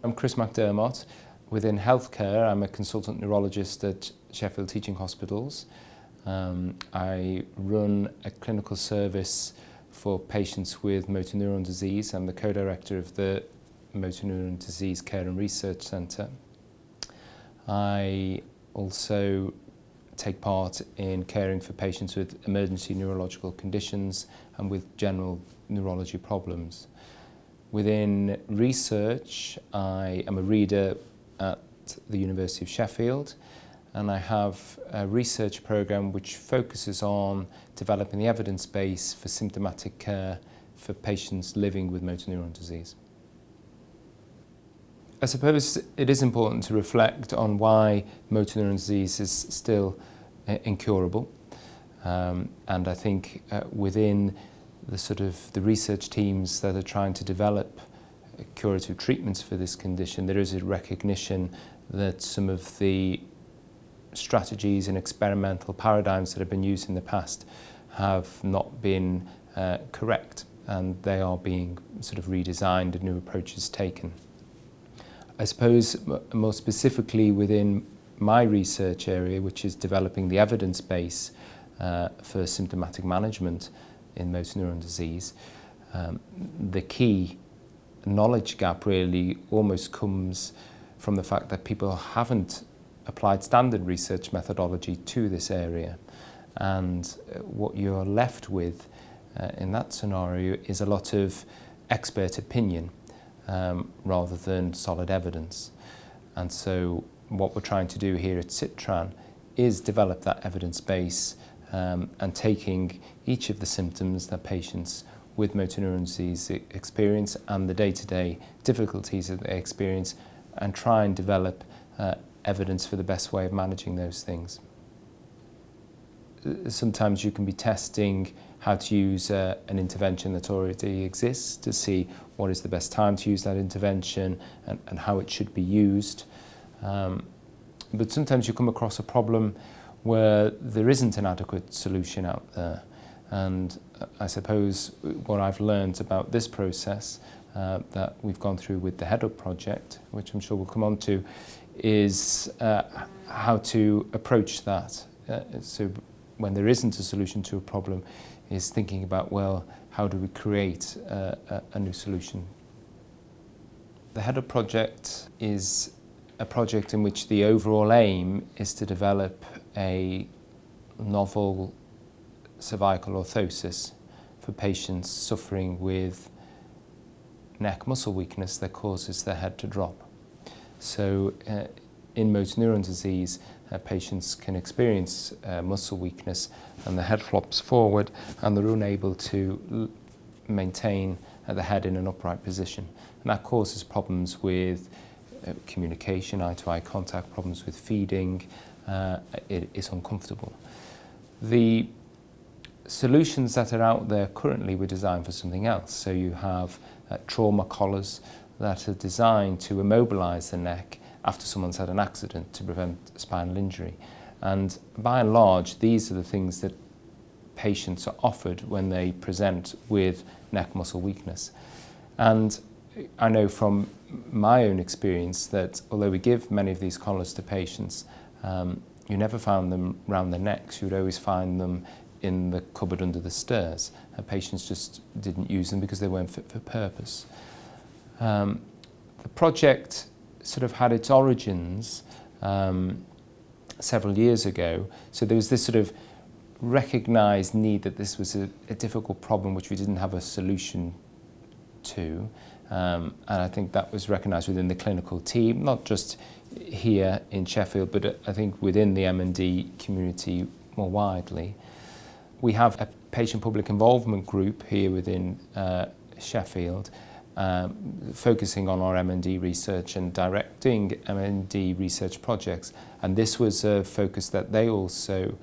I'm Chris McDermott. Within healthcare, I'm a consultant neurologist at Sheffield Teaching Hospitals. I run a clinical service for patients with motor neuron disease. I'm the co-director of the Motor Neurone Disease Care and Research Centre. I also take part in caring for patients with emergency neurological conditions and with general neurology problems. Within research, I am a reader at the University of Sheffield, and I have a research programme which focuses on developing the evidence base for symptomatic care for patients living with motor neuron disease. I suppose it is important to reflect on why motor neuron disease is still incurable, and I think within the research teams that are trying to develop curative treatments for this condition, there is a recognition that some of the strategies and experimental paradigms that have been used in the past have not been correct, and they are being redesigned and new approaches taken. I suppose more specifically within my research area, which is developing the evidence base for symptomatic management in motor neuron disease, the key knowledge gap really almost comes from the fact that people haven't applied standard research methodology to this area, and what you're left with in that scenario is a lot of expert opinion rather than solid evidence. And so what we're trying to do here at Citran is develop that evidence base and taking each of the symptoms that patients with motor neuron disease experience and the day-to-day difficulties that they experience, and try and develop evidence for the best way of managing those things. Sometimes you can be testing how to use an intervention that already exists to see what is the best time to use that intervention and how it should be used. But sometimes you come across a problem where there isn't an adequate solution out there. And I suppose what I've learned about this process that we've gone through with the Head Up project, which I'm sure we'll come on to, is how to approach that. So when there isn't a solution to a problem, is thinking about, well, how do we create a new solution? The Head Up project is a project in which the overall aim is to develop a novel cervical orthosis for patients suffering with neck muscle weakness that causes their head to drop. So in motor neuron disease, patients can experience muscle weakness and the head flops forward and they're unable to maintain the head in an upright position. And that causes problems with communication, eye-to-eye contact, problems with feeding. It is uncomfortable. The solutions that are out there currently were designed for something else. So you have trauma collars that are designed to immobilize the neck after someone's had an accident to prevent spinal injury. And by and large, these are the things that patients are offered when they present with neck muscle weakness. And I know from my own experience that although we give many of these collars to patients, you never found them round their necks. You would always find them in the cupboard under the stairs. And patients just didn't use them because they weren't fit for purpose. The project had its origins several years ago. So there was this recognised need that this was a difficult problem which we didn't have a solution to. And I think that was recognised within the clinical team, not just here in Sheffield, but I think within the M&D community more widely. We have a patient public involvement group here within Sheffield, focusing on our M&D research and directing M&D research projects. And this was a focus that they also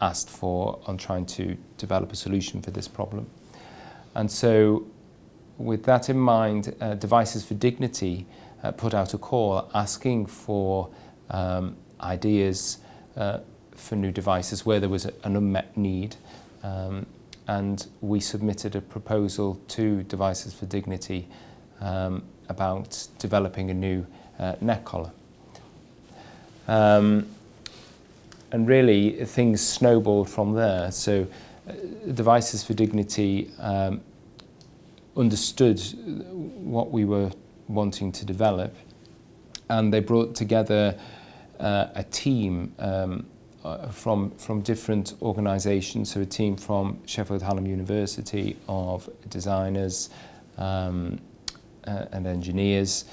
asked for on trying to develop a solution for this problem. And so with that in mind, Devices for Dignity put out a call asking for ideas for new devices where there was an unmet need. And we submitted a proposal to Devices for Dignity about developing a new neck collar. And really, things snowballed from there. So Devices for Dignity understood what we were wanting to develop, and they brought together a team from different organisations, so a team from Sheffield Hallam University of designers and engineers.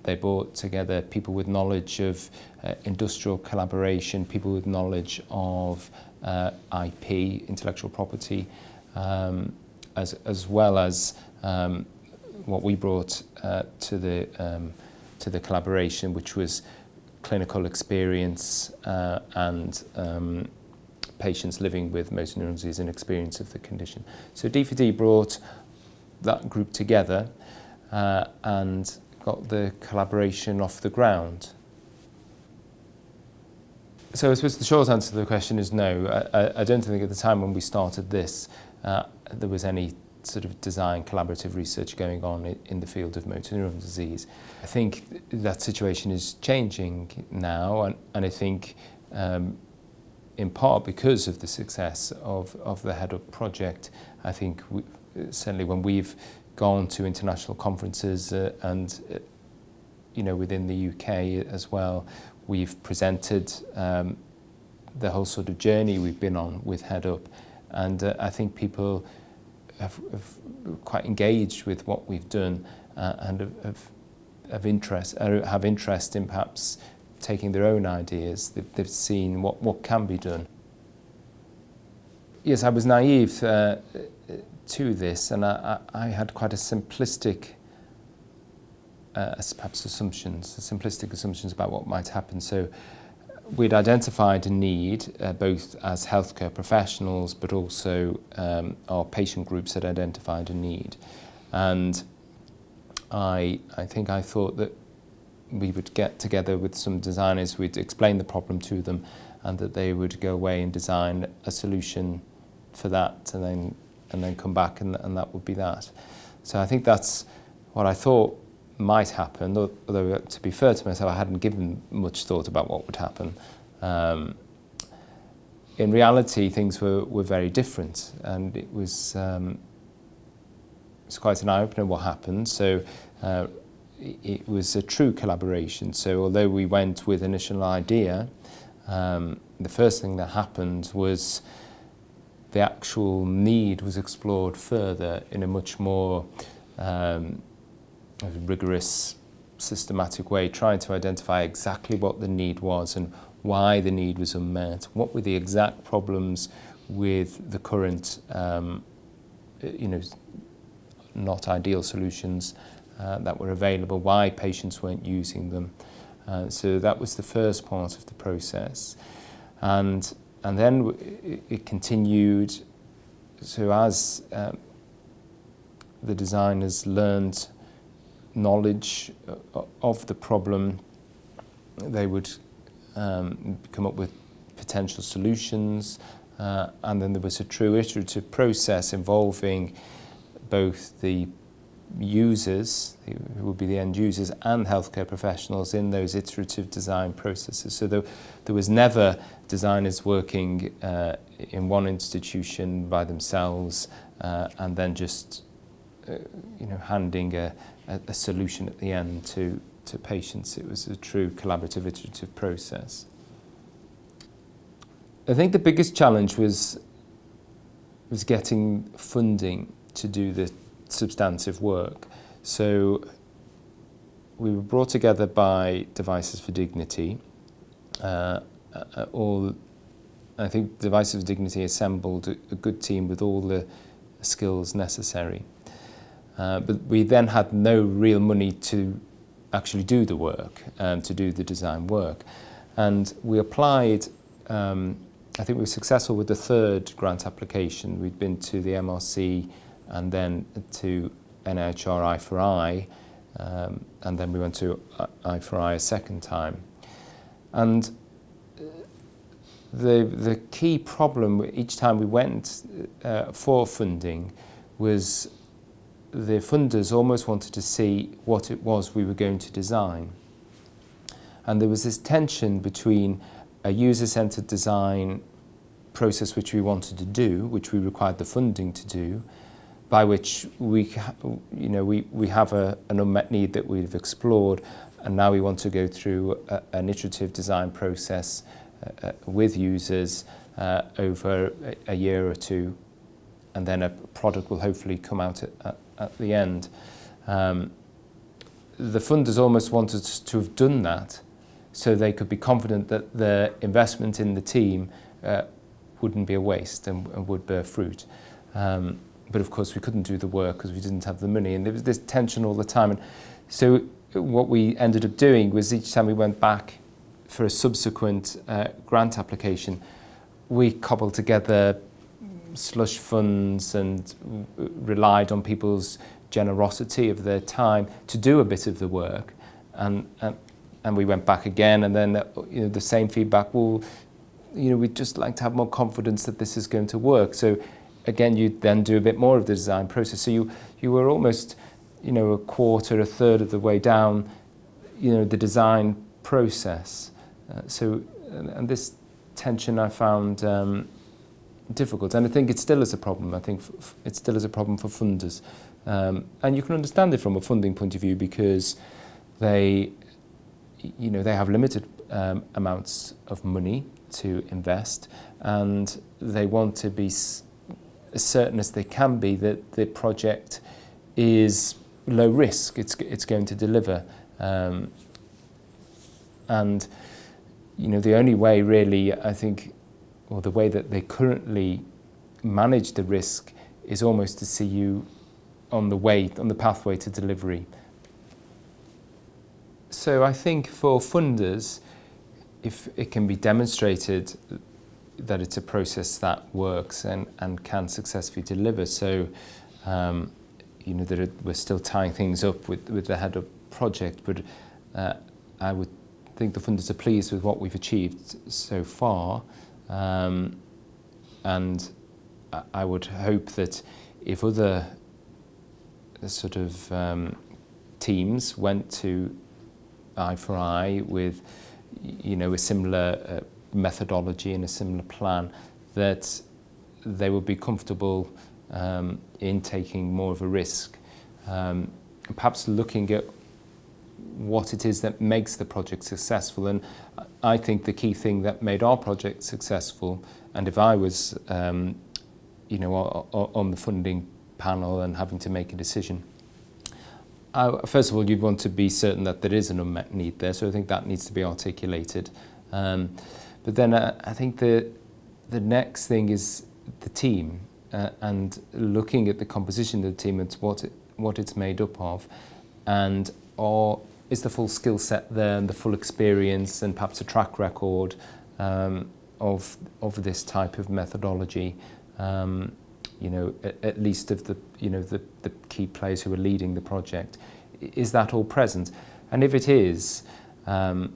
They brought together people with knowledge of industrial collaboration, people with knowledge of IP, intellectual property, as well as what we brought to the collaboration, which was clinical experience and patients living with motor neuron disease and experience of the condition. So D4D brought that group together and got the collaboration off the ground. So I suppose the short answer to the question is no. I don't think at the time when we started this there was any sort of design collaborative research going on in the field of motor neuron disease. I think that situation is changing now, and I think in part because of the success of the Head Up project. I think certainly when we've gone to international conferences and within the UK as well, we've presented the whole sort of journey we've been on with Head Up, and I think people have quite engaged with what we've done and have interest in perhaps taking their own ideas. They've seen what can be done. Yes, I was naive to this, and I had quite a simplistic simplistic assumptions about what might happen. So we'd identified a need, both as healthcare professionals, but also our patient groups had identified a need. And I think I thought that we would get together with some designers, we'd explain the problem to them, and that they would go away and design a solution for that, and then come back, and that would be that. So I think that's what I thought might happen, although to be fair to myself, I hadn't given much thought about what would happen. In reality, things were very different, and it was quite an eye-opener what happened. So it was a true collaboration. So although we went with an initial idea, the first thing that happened was the actual need was explored further in a much more rigorous, systematic way, trying to identify exactly what the need was and why the need was unmet, what were the exact problems with the current, not ideal solutions that were available, why patients weren't using them. So that was the first part of the process. And then it continued. So as the designers learned knowledge of the problem, they would come up with potential solutions, and then there was a true iterative process involving both the users, who would be the end users, and healthcare professionals in those iterative design processes. So there was never designers working in one institution by themselves and then just handing a solution at the end to patients. It was a true collaborative iterative process. I think the biggest challenge was getting funding to do the substantive work. So we were brought together by Devices for Dignity. I think Devices for Dignity assembled a good team with all the skills necessary. But we then had no real money to actually do the work, to do the design work. And we applied, I think we were successful with the third grant application. We'd been to the MRC and then to NIHR I4I, and then we went to I4I a second time. And the key problem each time we went for funding was the funders almost wanted to see what it was we were going to design. And there was this tension between a user-centered design process which we wanted to do, which we required the funding to do, by which we have an unmet need that we've explored, and now we want to go through an iterative design process with users over a year or two, and then a product will hopefully come out at the end. The funders almost wanted to have done that so they could be confident that the investment in the team wouldn't be a waste and would bear fruit. But of course we couldn't do the work because we didn't have the money, and there was this tension all the time. And so what we ended up doing was each time we went back for a subsequent grant application, we cobbled together slush funds and relied on people's generosity of their time to do a bit of the work, and we went back again, and then the same feedback. Well, we'd just like to have more confidence that this is going to work. So again, you then do a bit more of the design process. So you were almost a quarter, a third of the way down the design process. And this tension I found difficult, and I think it still is a problem. I think it still is a problem for funders, and you can understand it from a funding point of view, because they have limited amounts of money to invest, and they want to be as certain as they can be that the project is low risk. It's going to deliver, and the only way really, I think, or the way that they currently manage the risk is almost to see you on the pathway to delivery. So I think for funders, if it can be demonstrated that it's a process that works and can successfully deliver, so that we're still tying things up with the head of project, but I would think the funders are pleased with what we've achieved so far, and I would hope that if other sort of teams went to eye for eye with a similar methodology and a similar plan, that they would be comfortable in taking more of a risk, perhaps looking at what it is that makes the project successful. And I think the key thing that made our project successful, and if I was on the funding panel and having to make a decision, first of all, you'd want to be certain that there is an unmet need there, so I think that needs to be articulated. But then I think the next thing is the team, and looking at the composition of the team, it's what it's made up of, and is the full skill set there, and the full experience, and perhaps a track record of this type of methodology. At least of the key players who are leading the project. Is that all present? And if it is, then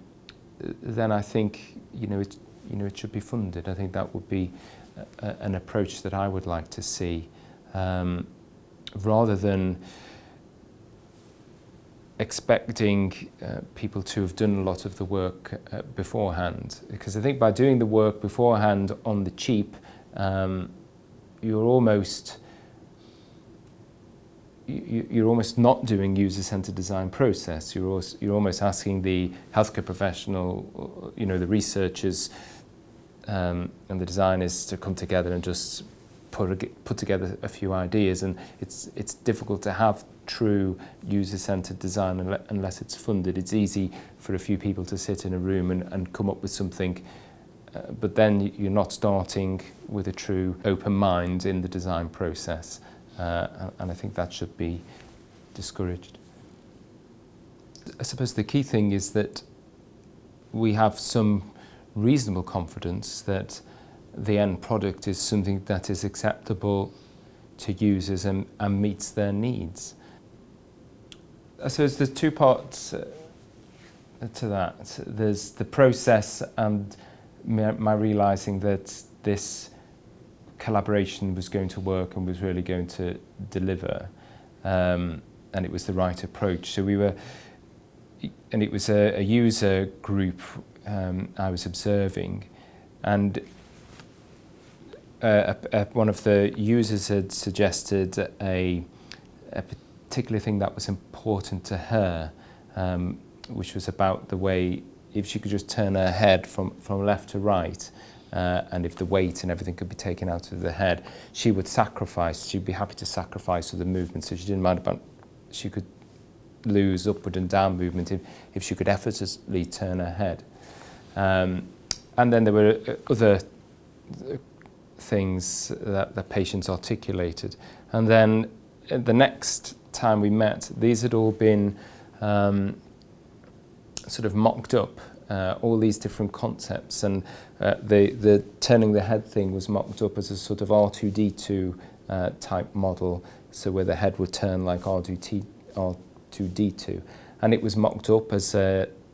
I think it should be funded. I think that would be an approach that I would like to see, rather than expecting people to have done a lot of the work beforehand. Because I think by doing the work beforehand on the cheap, you're almost not doing user-centered design process. You're almost asking the healthcare professional, the researchers and the designers to come together and just put together a few ideas, and it's difficult to have true user-centered design unless it's funded. It's easy for a few people to sit in a room and come up with something, but then you're not starting with a true open mind in the design process, and I think that should be discouraged. I suppose the key thing is that we have some reasonable confidence that the end product is something that is acceptable to users and meets their needs. I suppose there's two parts to that. There's the process and my realising that this collaboration was going to work and was really going to deliver. and it was the right approach. So and it was a user group I was observing, and one of the users had suggested a particular thing that was important to her, which was about the way, if she could just turn her head from left to right, and if the weight and everything could be taken out of the head, she'd be happy to sacrifice the movement. So she didn't mind about, she could lose upward and down movement if she could effortlessly turn her head. And then there were other things that the patients articulated. And then the next time we met, these had all been sort of mocked up, all these different concepts, and the turning the head thing was mocked up as a sort of R2D2 type model, so where the head would turn like R2D2, and it was mocked up as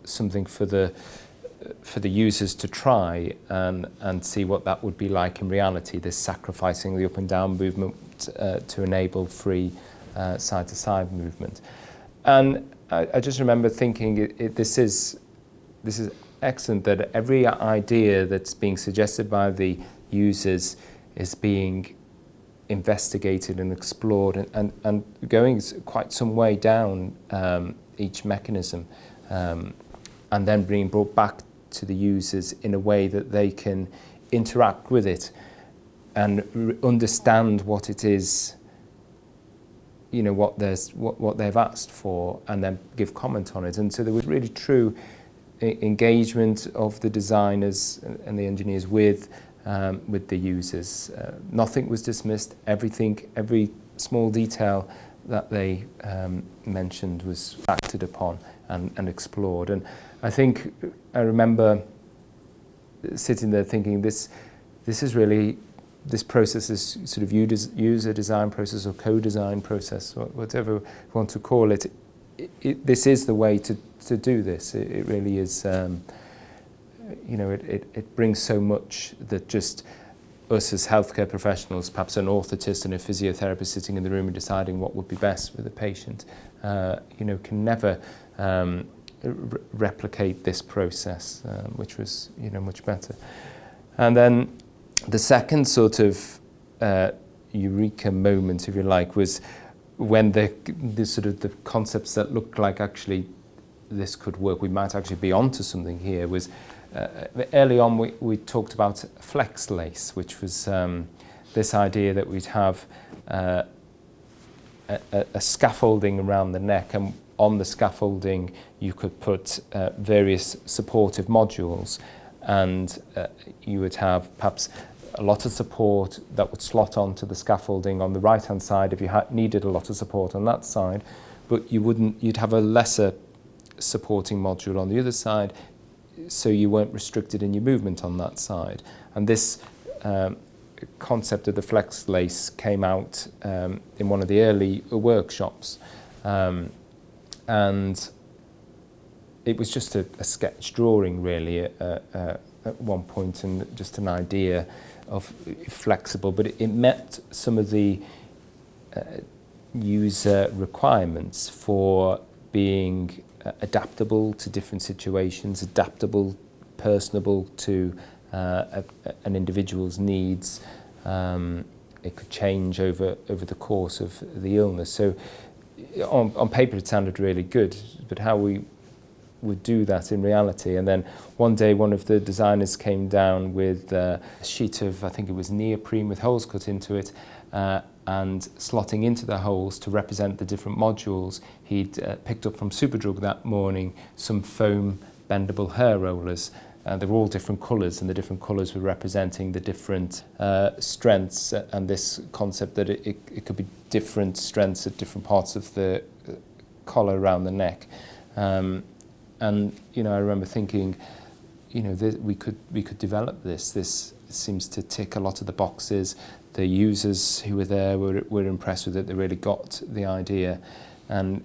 something for the users to try and see what that would be like in reality, this sacrificing the up and down movement to enable free side-to-side movement. And I just remember thinking this is excellent, that every idea that's being suggested by the users is being investigated and explored and going quite some way down each mechanism, and then being brought back to the users in a way that they can interact with it and understand what it is, you know, what they've asked for, and then give comment on it. And so there was really true engagement of the designers and the engineers with the users. Nothing was dismissed. Every small detail that they mentioned was acted upon and explored. And I think I remember sitting there thinking, this process, this sort of user design process or co-design process, whatever you want to call it, this is the way to do this. It really is. You know, it brings so much that just us as healthcare professionals, perhaps an orthotist and a physiotherapist sitting in the room and deciding what would be best for the patient, you know, can never replicate this process, which was, you know, much better. And then the second sort of eureka moment, if you like, was when the sort of the concepts that looked like actually this could work, we might actually be onto something here, was early on we talked about flex lace, which was this idea that we'd have a scaffolding around the neck, and on the scaffolding you could put various supportive modules, and you would have perhaps a lot of support that would slot onto the scaffolding on the right hand side if you needed a lot of support on that side, but you'd have a lesser supporting module on the other side, so you weren't restricted in your movement on that side. And this concept of the flex lace came out in one of the early workshops, and it was just a sketch drawing really at one point, and just an idea of flexible, but it met some of the user requirements for being adaptable to different situations, adaptable, personable to an individual's needs. It could change over the course of the illness. So on paper it sounded really good, but how we would do that in reality. And then one day one of the designers came down with a sheet of, I think it was neoprene with holes cut into it, and slotting into the holes to represent the different modules. He'd picked up from Superdrug that morning some foam bendable hair rollers. They were all different colours, and the different colours were representing the different strengths, and this concept that it could be different strengths at different parts of the collar around the neck. And you know, I remember thinking, you know, we could develop this. This seems to tick a lot of the boxes. The users who were there were impressed with it. They really got the idea, and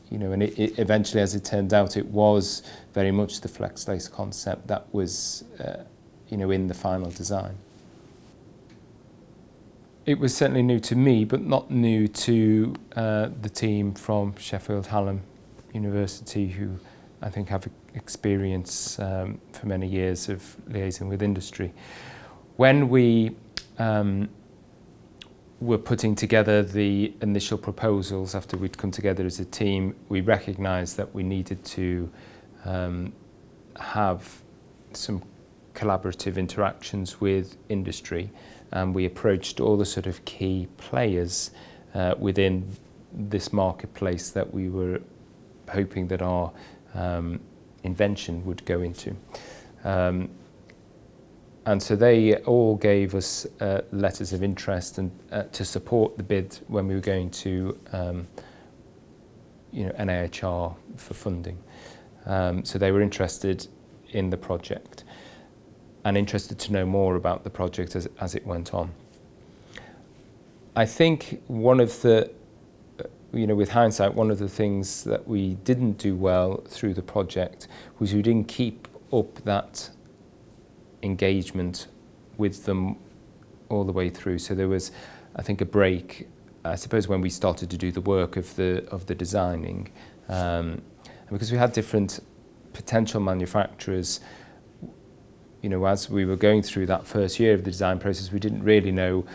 you know, and it eventually, as it turned out, it was very much the flex lace concept that was, you know, in the final design. It was certainly new to me, but not new to the team from Sheffield Hallam University, who I think have experience for many years of liaising with industry. When we were putting together the initial proposals after we'd come together as a team, we recognised that we needed to have some collaborative interactions with industry, and we approached all the sort of key players within this marketplace that we were hoping that our invention would go into. And so they all gave us letters of interest and to support the bid when we were going to NIHR for funding. So they were interested in the project and interested to know more about the project as it went on. I think one of the, with hindsight, one of the things that we didn't do well through the project was we didn't keep up that engagement with them all the way through. So there was, I think, a break, I suppose, when we started to do the work of the designing. And because we had different potential manufacturers, as we were going through that first year of the design process, we didn't really know,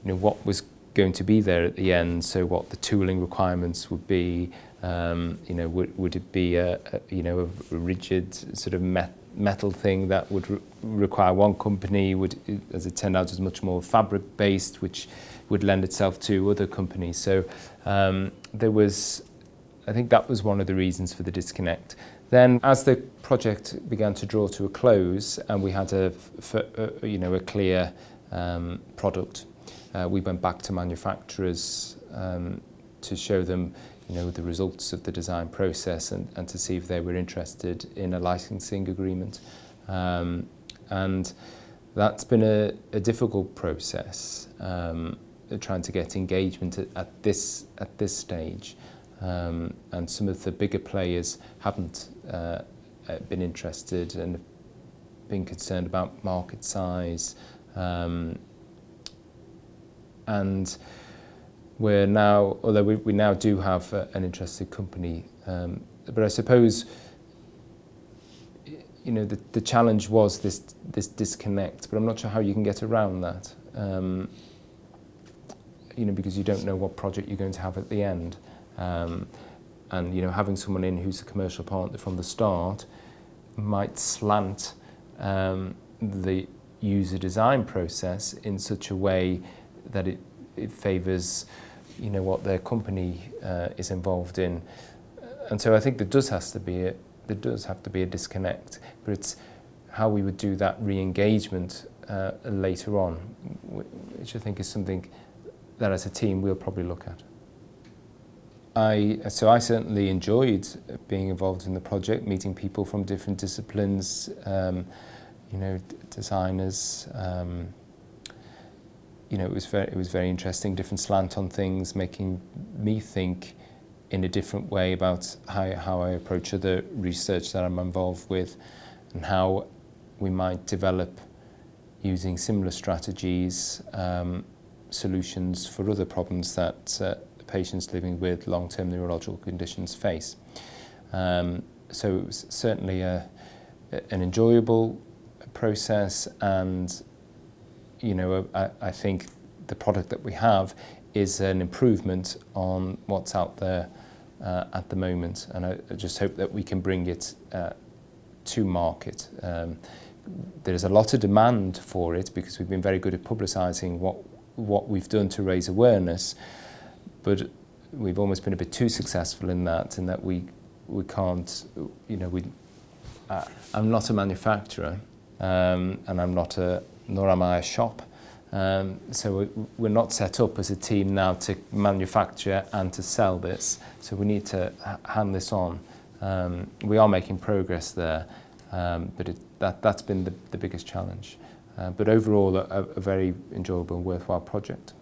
what was going to be there at the end. So what the tooling requirements would be, would it be a rigid sort of metal thing that would require one company, as it turned out, was much more fabric-based, which would lend itself to other companies. So I think that was one of the reasons for the disconnect. Then, as the project began to draw to a close and we had a clear product, we went back to manufacturers to show them the results of the design process and to see if they were interested in a licensing agreement. And that's been a difficult process, trying to get engagement at this stage. And some of the bigger players haven't been interested and have been concerned about market size. And we're now, although we now do have an interested company, but I suppose the challenge was this disconnect. But I'm not sure how you can get around that, because you don't know what project you're going to have at the end. And having someone in who's a commercial partner from the start might slant the user design process in such a way that it favours what their company is involved in. And so I think there does have to be a disconnect, but it's how we would do that re-engagement later on, which I think is something that as a team we'll probably look at. I certainly enjoyed being involved in the project, meeting people from different disciplines, designers. It was very interesting, different slant on things, making me think in a different way about how I approach other research that I'm involved with, and how we might develop, using similar strategies, solutions for other problems that patients living with long-term neurological conditions face. So it was certainly an enjoyable process, and I think the product that we have is an improvement on what's out there at the moment, and I just hope that we can bring it to market. There's a lot of demand for it because we've been very good at publicising what we've done to raise awareness, but we've almost been a bit too successful in that we can't, I'm not a manufacturer, and nor am I a shop. So we're not set up as a team now to manufacture and to sell this. So we need to hand this on. We are making progress there, but that's been the biggest challenge. But overall, a very enjoyable and worthwhile project.